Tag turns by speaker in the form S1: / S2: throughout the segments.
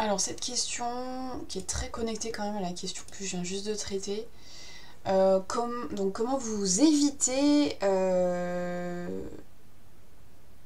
S1: Alors cette question qui est très connectée quand même à la question que je viens juste de traiter, donc comment vous évitez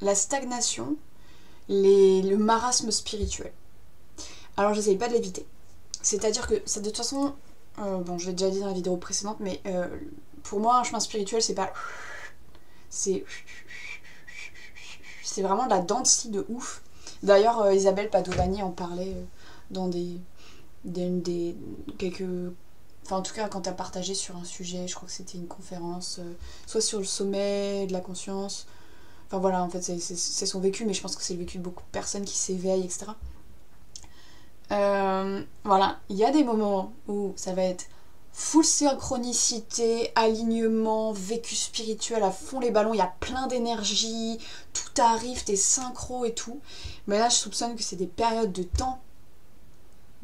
S1: la stagnation, le marasme spirituel. Alors j'essaye pas de l'éviter. C'est-à-dire que ça, de toute façon, bon je l'ai déjà dit dans la vidéo précédente, mais pour moi un chemin spirituel c'est pas... C'est vraiment de la dent de scie de ouf. D'ailleurs Isabelle Padovani en parlait dans quelques... Enfin en tout cas quand elle a partagé sur un sujet, je crois que c'était une conférence, soit sur le sommet de la conscience. Enfin voilà, en fait c'est son vécu, mais je pense que c'est le vécu de beaucoup de personnes qui s'éveillent, etc. Voilà, il y a des moments où ça va être full synchronicité, alignement, vécu spirituel à fond les ballons, il y a plein d'énergie, tout arrive, t'es synchro et tout. Mais là, je soupçonne que c'est des périodes de temps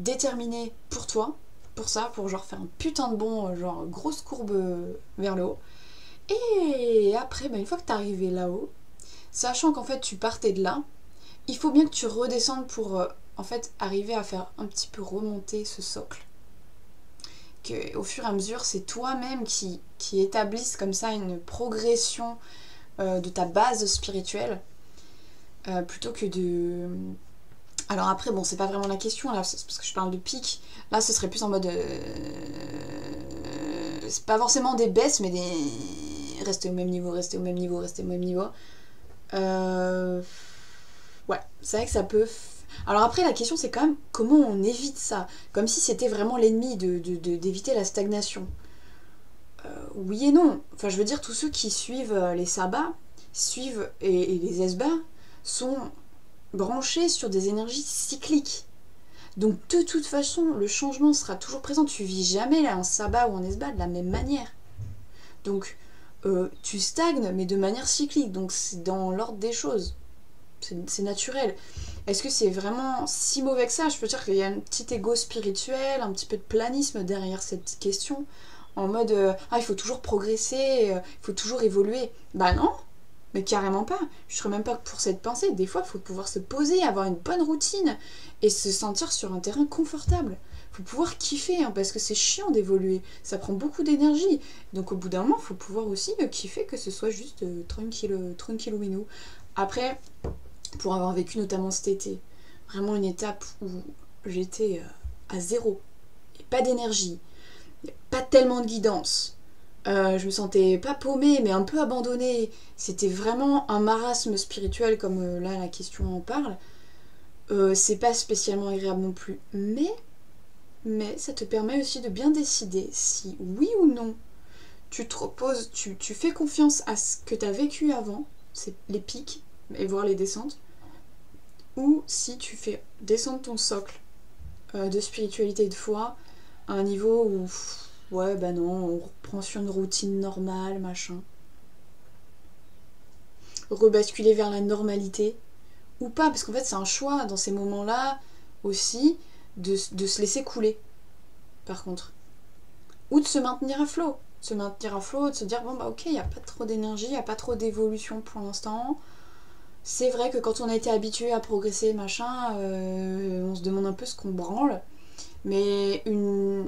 S1: déterminées pour toi, pour ça, pour genre faire un putain de bond, genre grosse courbe vers le haut. Et après, une fois que t'es arrivé là-haut, sachant qu'en fait tu partais de là, il faut bien que tu redescendes pour en fait arriver à faire un petit peu remonter ce socle. Que, au fur et à mesure, c'est toi-même qui établisse comme ça une progression de ta base spirituelle plutôt que de... Alors après, bon, c'est pas vraiment la question là, c'est parce que je parle de pic. Là, ce serait plus en mode... c'est pas forcément des baisses, mais des... Rester au même niveau, rester au même niveau, rester au même niveau. Ouais, c'est vrai que ça peut... Alors après, la question, c'est quand même comment on évite ça. Comme si c'était vraiment l'ennemi d'éviter la stagnation. Oui et non. Enfin, je veux dire, tous ceux qui suivent les sabbats, et les esbats, sont branchés sur des énergies cycliques. Donc de toute façon, le changement sera toujours présent. Tu vis jamais là, un sabbat ou un esbat de la même manière. Donc tu stagnes, mais de manière cyclique. Donc c'est dans l'ordre des choses. C'est naturel. Est-ce que c'est vraiment si mauvais que ça? Je peux dire qu'il y a un petit ego spirituel, un petit peu de planisme derrière cette question. En mode, il faut toujours progresser, il faut toujours évoluer. Bah non, mais carrément pas. Je serais même pas pour cette pensée. Des fois, il faut pouvoir se poser, avoir une bonne routine et se sentir sur un terrain confortable. Il faut pouvoir kiffer, hein, parce que c'est chiant d'évoluer. Ça prend beaucoup d'énergie. Donc au bout d'un moment, il faut pouvoir aussi kiffer, que ce soit juste tranquille minou. Après, pour avoir vécu notamment cet été, vraiment une étape où j'étais à zéro, et pas d'énergie, pas tellement de guidance, je me sentais pas paumée mais un peu abandonnée, c'était vraiment un marasme spirituel comme là la question en parle. C'est pas spécialement agréable non plus, mais ça te permet aussi de bien décider si oui ou non tu te reposes, tu fais confiance à ce que tu as vécu avant, c'est les pics et voir les descentes, ou si tu fais descendre ton socle de spiritualité et de foi à un niveau où ouais bah non, on reprend sur une routine normale, machin. Rebasculer vers la normalité ou pas, parce qu'en fait c'est un choix dans ces moments-là aussi de se laisser couler par contre. Ou de se maintenir à flot. Se maintenir à flot, de se dire bon bah ok, il n'y a pas trop d'énergie, il n'y a pas trop d'évolution pour l'instant. C'est vrai que quand on a été habitué à progresser, machin, on se demande un peu ce qu'on branle. Mais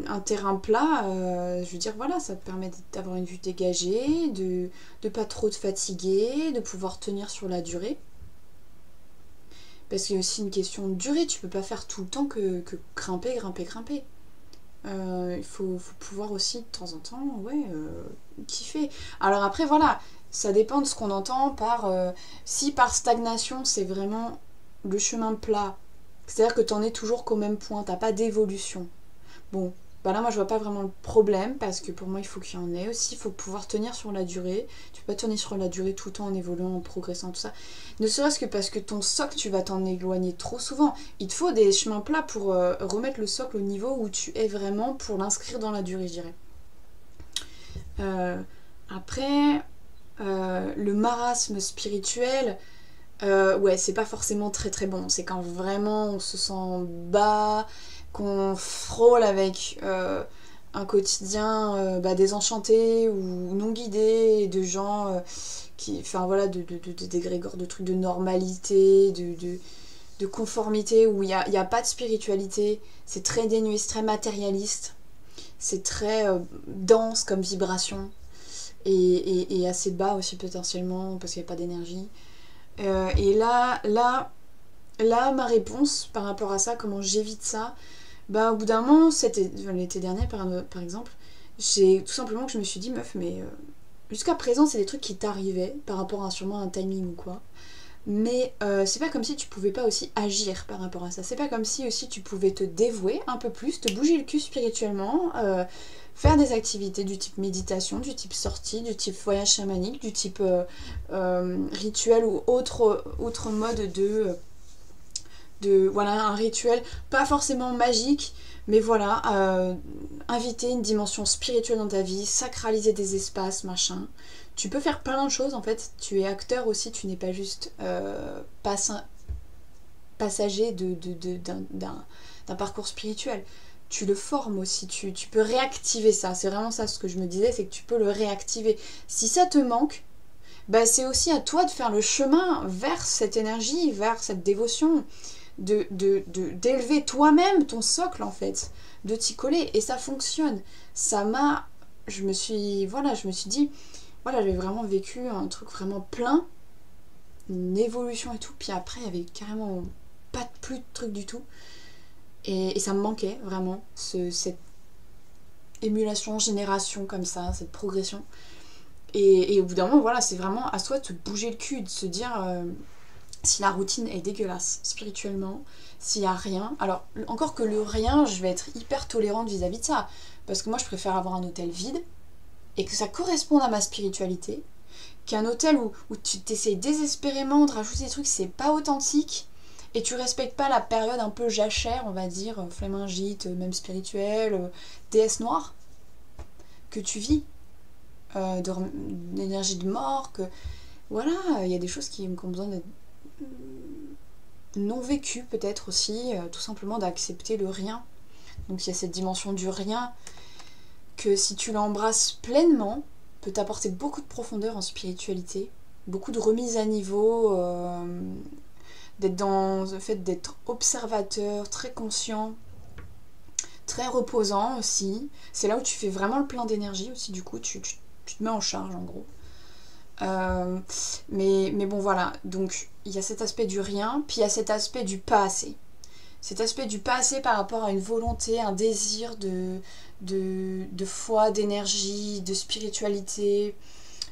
S1: un terrain plat, je veux dire, voilà, ça te permet d'avoir une vue dégagée, de pas trop te fatiguer, de pouvoir tenir sur la durée. Parce qu'il y a aussi une question de durée, tu peux pas faire tout le temps que grimper. Il faut pouvoir aussi de temps en temps, ouais, kiffer. Alors après, voilà, ça dépend de ce qu'on entend par... si par stagnation, c'est vraiment le chemin plat, c'est-à-dire que t'en es toujours qu'au même point, t'as pas d'évolution. Bon, bah là moi je vois pas vraiment le problème, parce que pour moi il faut qu'il y en ait aussi, il faut pouvoir tenir sur la durée. Tu peux pas tenir sur la durée tout le temps en évoluant, en progressant, tout ça. Ne serait-ce que parce que ton socle, tu vas t'en éloigner trop souvent. Il te faut des chemins plats pour remettre le socle au niveau où tu es vraiment, pour l'inscrire dans la durée, je dirais. Après, le marasme spirituel, ouais, c'est pas forcément très très bon. C'est quand vraiment on se sent bas, qu'on frôle avec un quotidien désenchanté ou non guidé, de gens qui, enfin voilà, d'égrégores, de trucs de normalité, de de conformité, où y a pas de spiritualité, c'est très dénué, c'est très matérialiste, c'est très dense comme vibration, et assez bas aussi potentiellement, parce qu'il n'y a pas d'énergie. Et là, ma réponse par rapport à ça, comment j'évite ça, bah au bout d'un moment, l'été dernier par exemple, j'ai tout simplement que je me suis dit, meuf, mais jusqu'à présent, c'est des trucs qui t'arrivaient par rapport à sûrement un timing ou quoi. Mais c'est pas comme si tu pouvais pas aussi agir par rapport à ça. C'est pas comme si aussi tu pouvais te dévouer un peu plus, te bouger le cul spirituellement, faire des activités du type méditation, du type sortie, du type voyage chamanique, du type rituel ou autre mode voilà, un rituel, pas forcément magique, mais voilà, inviter une dimension spirituelle dans ta vie, sacraliser des espaces, machin. Tu peux faire plein de choses en fait, tu es acteur aussi, tu n'es pas juste passager d'un parcours spirituel. Tu le formes aussi, tu peux réactiver ça, c'est vraiment ça ce que je me disais, c'est que tu peux le réactiver. Si ça te manque, bah c'est aussi à toi de faire le chemin vers cette énergie, vers cette dévotion, d'élever toi-même ton socle en fait, de t'y coller, et ça fonctionne. Je me suis dit, voilà, j'avais vraiment vécu un truc vraiment plein, une évolution et tout, puis après il y avait carrément plus de trucs du tout, et ça me manquait vraiment, cette émulation, génération comme ça, cette progression. Et au bout d'un moment, voilà, c'est vraiment à soi de te bouger le cul, de se dire si la routine est dégueulasse spirituellement, s'il n'y a rien. Alors, encore que le rien, je vais être hyper tolérante vis-à-vis de ça. Parce que moi, je préfère avoir un hôtel vide et que ça corresponde à ma spiritualité, qu'un hôtel où tu t'essayes désespérément de rajouter des trucs, c'est pas authentique, et tu respectes pas la période un peu jachère, on va dire, flémingite, même spirituelle, déesse noire, que tu vis. D'énergie de mort, que voilà, il y a des choses qui ont besoin d'être non vécues peut-être aussi, tout simplement d'accepter le rien. Donc il y a cette dimension du rien que si tu l'embrasses pleinement, peut t'apporter beaucoup de profondeur en spiritualité, beaucoup de remise à niveau, d'être dans le fait d'être observateur, très conscient, très reposant aussi. C'est là où tu fais vraiment le plein d'énergie aussi, du coup tu te mets en charge en gros. Mais bon voilà, donc il y a cet aspect du rien, puis il y a cet aspect du pas assez. Cet aspect du pas assez par rapport à une volonté, un désir de foi, d'énergie, de spiritualité,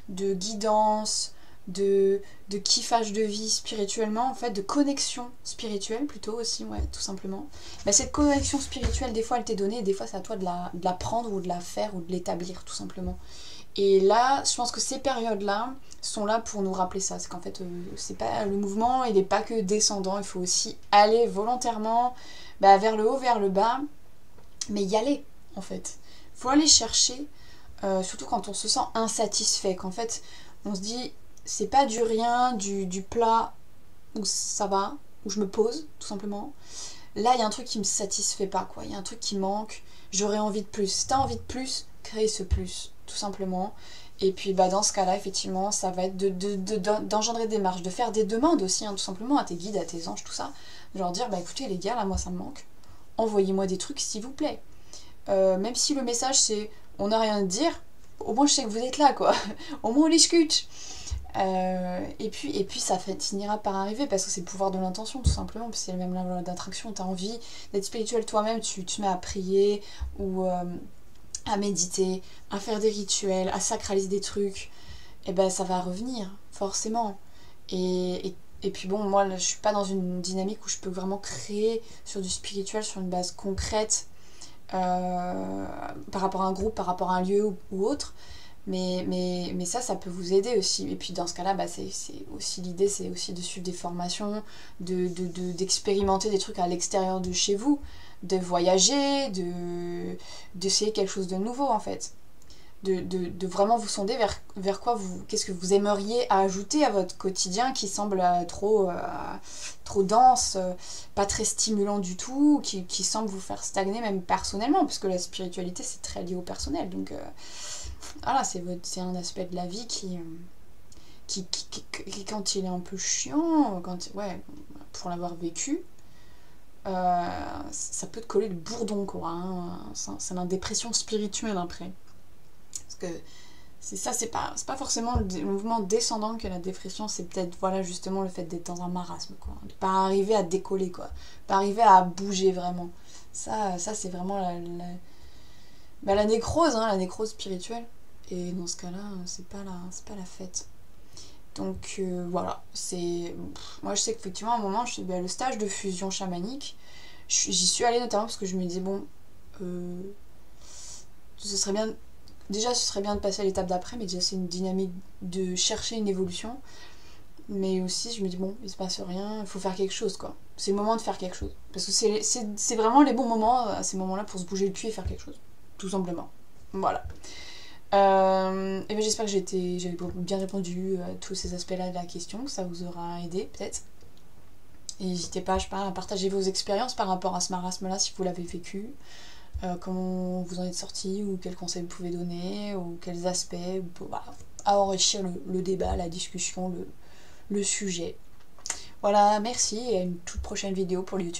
S1: de guidance, de kiffage de vie spirituellement, en fait, de connexion spirituelle plutôt aussi, ouais, tout simplement. Mais cette connexion spirituelle, des fois elle t'est donnée, et des fois c'est à toi de la prendre ou de la faire ou de l'établir, tout simplement. Et là, je pense que ces périodes-là sont là pour nous rappeler ça. C'est qu'en fait, c'est pas, le mouvement, il n'est pas que descendant. Il faut aussi aller volontairement vers le haut, vers le bas. Mais y aller, en fait. Il faut aller chercher, surtout quand on se sent insatisfait. Qu'en fait, on se dit, c'est pas du rien, du plat, où ça va, où je me pose, tout simplement. Là, il y a un truc qui me satisfait pas, quoi. Il y a un truc qui manque. J'aurais envie de plus. Si t'as envie de plus, crée ce plus, tout simplement. Et puis dans ce cas-là, effectivement, ça va être d'engendrer des marches, de faire des demandes aussi, hein, tout simplement, à tes guides, à tes anges, tout ça. De leur dire, écoutez les gars, là moi ça me manque. Envoyez-moi des trucs s'il vous plaît. Même si le message c'est on n'a rien à dire, au moins je sais que vous êtes là, quoi. Au moins on les discute. Et puis ça finira par arriver parce que c'est le pouvoir de l'intention, tout simplement. Puis c'est même la loi d'attraction. T'as envie d'être spirituel toi-même, tu te mets à prier ou à méditer, à faire des rituels, à sacraliser des trucs, et ça va revenir, forcément. Et puis bon, moi là, je suis pas dans une dynamique où je peux vraiment créer sur du spirituel, sur une base concrète, par rapport à un groupe, par rapport à un lieu ou autre. Mais ça peut vous aider aussi. Et puis dans ce cas-là, c'est aussi l'idée, c'est aussi de suivre des formations, d'expérimenter des trucs à l'extérieur de chez vous, de voyager, d'essayer quelque chose de nouveau en fait. De vraiment vous sonder vers quoi qu'est-ce que vous aimeriez ajouter à votre quotidien qui semble trop dense, pas très stimulant du tout, qui semble vous faire stagner même personnellement, parce que la spiritualité c'est très lié au personnel, donc voilà, c'est un aspect de la vie qui quand il est un peu chiant, ouais, pour l'avoir vécu, ça peut te coller le bourdon, quoi. Hein. C'est la dépression spirituelle après. Parce que c'est pas forcément le mouvement descendant que la dépression, c'est peut-être, voilà, justement le fait d'être dans un marasme, quoi. De pas arriver à décoller, quoi. Pas arriver à bouger vraiment. Ça c'est vraiment la nécrose, hein, la nécrose spirituelle. Et dans ce cas-là, c'est pas la fête. Donc voilà, moi je sais qu'effectivement à un moment, le stage de fusion chamanique, j'y suis allée notamment parce que je me disais, bon, ce serait bien, déjà ce serait bien de passer à l'étape d'après, mais déjà c'est une dynamique de chercher une évolution, mais aussi je me dis, bon, il se passe rien, il faut faire quelque chose, quoi. C'est le moment de faire quelque chose, parce que c'est vraiment les bons moments à ces moments-là pour se bouger le cul et faire quelque chose, tout simplement. Voilà. Et bien j'espère que j'avais bien répondu à tous ces aspects-là de la question, que ça vous aura aidé peut-être. Et n'hésitez pas, je sais pas, à partager vos expériences par rapport à ce marasme-là si vous l'avez vécu, comment vous en êtes sorti, ou quels conseils vous pouvez donner, ou quels aspects, voilà, à enrichir le débat, la discussion, le sujet. Voilà, merci et à une toute prochaine vidéo pour le YouTube.